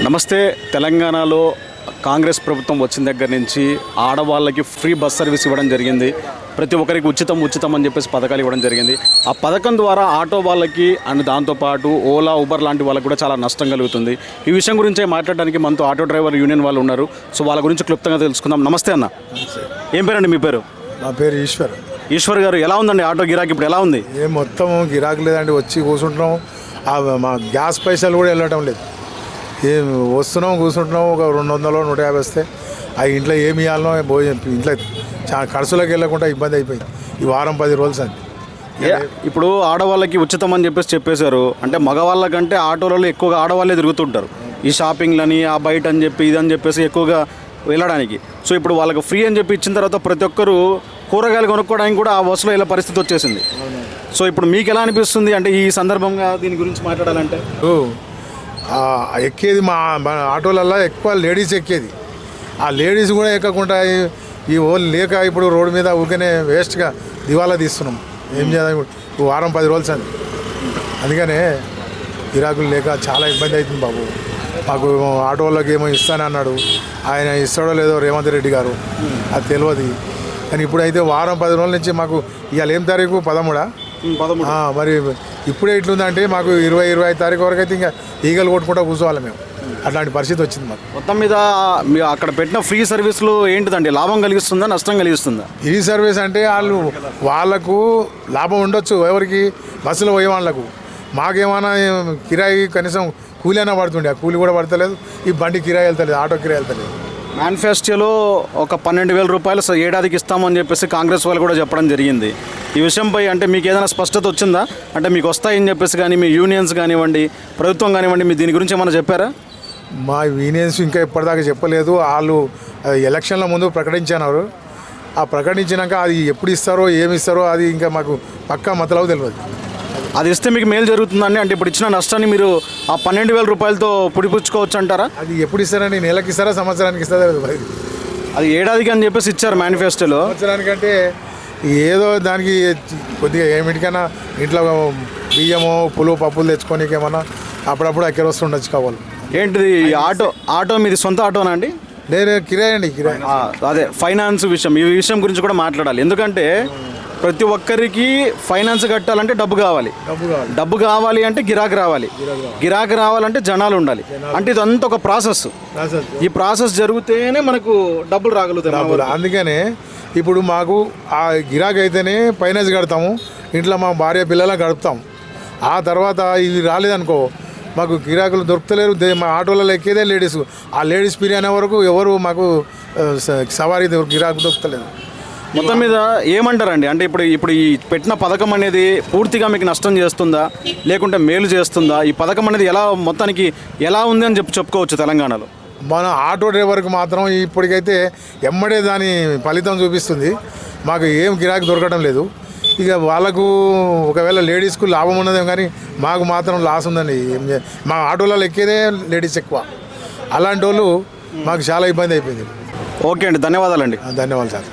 నమస్తే. తెలంగాణలో కాంగ్రెస్ ప్రభుత్వం వచ్చిన దగ్గర నుంచి ఆడవాళ్ళకి ఫ్రీ బస్ సర్వీస్ ఇవ్వడం జరిగింది. ప్రతి ఒక్కరికి ఉచితం అని చెప్పేసి పథకాలు ఇవ్వడం జరిగింది. ఆ పథకం ద్వారా ఆటో వాళ్ళకి అండ్ దాంతోపాటు ఓలా ఊబర్ లాంటి వాళ్ళకి కూడా చాలా నష్టం కలుగుతుంది. ఈ విషయం గురించే మాట్లాడడానికి మనతో ఆటో డ్రైవర్ యూనియన్ వాళ్ళు ఉన్నారు. సో వాళ్ళ గురించి క్లుప్తంగా తెలుసుకుందాం. నమస్తే అన్న. ఏం పేరండి మీ పేరు? నా పేరు ఈశ్వర్. ఈశ్వర్ గారు, ఎలా ఉందండి ఆటో గిరాకీ ఇప్పుడు ఎలా ఉంది? మొత్తం గిరాకీ లేదండి. వచ్చి కూర్చుంటున్నాం, మా గ్యాస్ పైసలు కూడా వెళ్ళటం లేదు. వస్తున్నాం కూర్చుంటున్నాం, ఒక 200 150 వస్తే ఆ ఇంట్లో ఏమి ఇవ్వాలనో ఇంట్లో చాలా ఖర్చులకు వెళ్ళకుండా ఇబ్బంది అయిపోయింది. ఈ వారం 10 రోజులు అండి. ఇప్పుడు ఆడవాళ్ళకి ఉచితం అని చెప్పేశారు. అంటే మగవాళ్ళకంటే ఆటోలలో ఎక్కువగా ఆడవాళ్ళే తిరుగుతుంటారు. ఈ షాపింగ్లని ఆ బయట అని చెప్పి ఇదని చెప్పేసి ఎక్కువగా వెళ్ళడానికి. సో ఇప్పుడు వాళ్ళకి ఫ్రీ అని చెప్పి ఇచ్చిన తర్వాత ప్రతి ఒక్కరు కూరగాయలు కొనుక్కోవడానికి కూడా ఆ బస్సులో వెళ్ళే పరిస్థితి వచ్చేసింది. సో ఇప్పుడు మీకు ఎలా అనిపిస్తుంది అంటే ఈ సందర్భంగా దీని గురించి మాట్లాడాలంటే? ఎక్కేది మా ఆటోలల్లో ఎక్కువ లేడీస్ ఎక్కేది. ఆ లేడీస్ కూడా ఎక్కకుండా ఈ ఓళ్ళు లేక ఇప్పుడు రోడ్డు మీద ఊరికనే వేస్ట్గా దివాలా తీస్తున్నాం. ఏం చేద్దాం, ఇప్పుడు వారం 10 రోజులు అండి. అందుకనే గిరాకులు లేక చాలా ఇబ్బంది అవుతుంది బాబు. మాకు ఆటో వాళ్ళకి ఏమో ఇస్తానన్నాడు, ఆయన ఇస్తాడో లేదో రేవంత్ రెడ్డి గారు, అది తెలియదు. కానీ ఇప్పుడైతే వారం 10 రోజుల నుంచి మాకు ఇవాళ ఏం తారీఖు 13. మరి ఇప్పుడే ఇట్లుందంటే మాకు 20-25 తారీఖు వరకు అయితే ఇంకా ఈగలు కొట్టుకుంటూ కూర్చోవాలి మేము. అట్లాంటి పరిస్థితి వచ్చింది మాకు. మొత్తం మీద మీరు అక్కడ పెట్టిన ఫ్రీ సర్వీసులు ఏంటిదండి? లాభం కలిగిస్తుందా, నష్టం కలిగిస్తుందా? ఈ సర్వీస్ అంటే వాళ్ళకు లాభం ఉండొచ్చు, ఎవరికి బస్సులో పోయే వాళ్ళకు. మాకేమైనా కిరాయి కనీసం కూలీ అయినా పడుతుండే, ఆ కూలీ కూడా పడతలేదు. ఈ బండి కిరాయి వెళ్తలేదు, ఆటో కిరాయి వెళ్తలేదు. మేనిఫెస్టోలో ఒక 12,000 రూపాయలు ఏడాదికి ఇస్తామని చెప్పేసి కాంగ్రెస్ వాళ్ళు కూడా చెప్పడం జరిగింది. ఈ విషయంపై అంటే మీకు ఏదైనా స్పష్టత వచ్చిందా? అంటే మీకు వస్తాయని చెప్పేసి కానీ మీ యూనియన్స్ కానివ్వండి, ప్రభుత్వం కానివ్వండి, మీరు దీని గురించి ఏమైనా చెప్పారా? మా యూనియన్స్ ఇంకా ఇప్పటిదాకా చెప్పలేదు. వాళ్ళు ఎలక్షన్ల ముందు ప్రకటించినారు. ఆ ప్రకటించినాక అది ఎప్పుడు ఇస్తారో ఏమి ఇస్తారో అది ఇంకా మాకు పక్కా మతలవు తెలియదు. అది ఇస్తే మీకు మేలు జరుగుతుందండి? అంటే ఇప్పుడు ఇచ్చిన నష్టాన్ని మీరు ఆ 12,000 రూపాయలతో పుడిపుచ్చుకోవచ్చు అంటారా? అది ఎప్పుడు ఇస్తారని, నెలకి ఇస్తారా సంవత్సరానికి ఇస్తారా? అది ఏడాదికి అని చెప్పేసి ఇచ్చారు మేనిఫెస్టోలో. సంవత్సరానికంటే ఏదో దానికి కొద్దిగా ఏమిటికైనా ఇంట్లో బియ్యమో పులు పప్పులు తెచ్చుకోనికి ఏమన్నా అప్పుడప్పుడు అక్కడ వస్తుండొచ్చు కావాలి. ఏంటిది ఆటో మీది సొంత ఆటోనా అండి? నేను కిరాయి అండి, కిరాయి. అదే ఫైనాన్స్ విషయం, ఈ విషయం గురించి కూడా మాట్లాడాలి. ఎందుకంటే ప్రతి ఒక్కరికి ఫైనాన్స్ కట్టాలంటే డబ్బు కావాలి అంటే గిరాకీ రావాలంటే జనాలు ఉండాలి. అంటే ఇదంతా ఒక ప్రాసెస్. ఈ ప్రాసెస్ జరిగితేనే మనకు డబ్బులు రాగలుగుతాయి. అందుకనే ఇప్పుడు మాకు ఆ గిరాకీ అయితేనే ఫైనాన్స్ కడతాము, ఇంట్లో మా భార్య పిల్లల గడుపుతాం. ఆ తర్వాత ఇవి రాలేదనుకో మాకు గిరాకులు దొరుకుతలేరు. మా ఆటోలలో ఎక్కేదే లేడీస్. ఆ లేడీస్ పీరియడ్ అనే వరకు ఎవరు మాకు సవారీ గిరాకు దొరుకుతలేదు. మొత్తం మీద ఏమంటారండి? అంటే ఇప్పుడు ఈ పెట్టిన పథకం అనేది పూర్తిగా మీకు నష్టం చేస్తుందా లేకుంటే మేలు చేస్తుందా? ఈ పథకం అనేది మొత్తానికి ఎలా ఉంది అని చెప్పుకోవచ్చు తెలంగాణలో? మన ఆటో డ్రైవర్కి మాత్రం ఇప్పటికైతే ఎమ్మడే దాని ఫలితం చూపిస్తుంది. మాకు ఏం గిరాకీ దొరకడం లేదు. ఇక వాళ్ళకు ఒకవేళ లేడీస్కు లాభం ఉన్నదేమో కానీ మాకు మాత్రం లాస్ ఉందండి. మా ఆటోలలో ఎక్కేదే లేడీస్ ఎక్కువ. అలాంటి వాళ్ళు మాకు చాలా ఇబ్బంది అయిపోయింది. ఓకే అండి, ధన్యవాదాలండి. ధన్యవాదాలు సార్.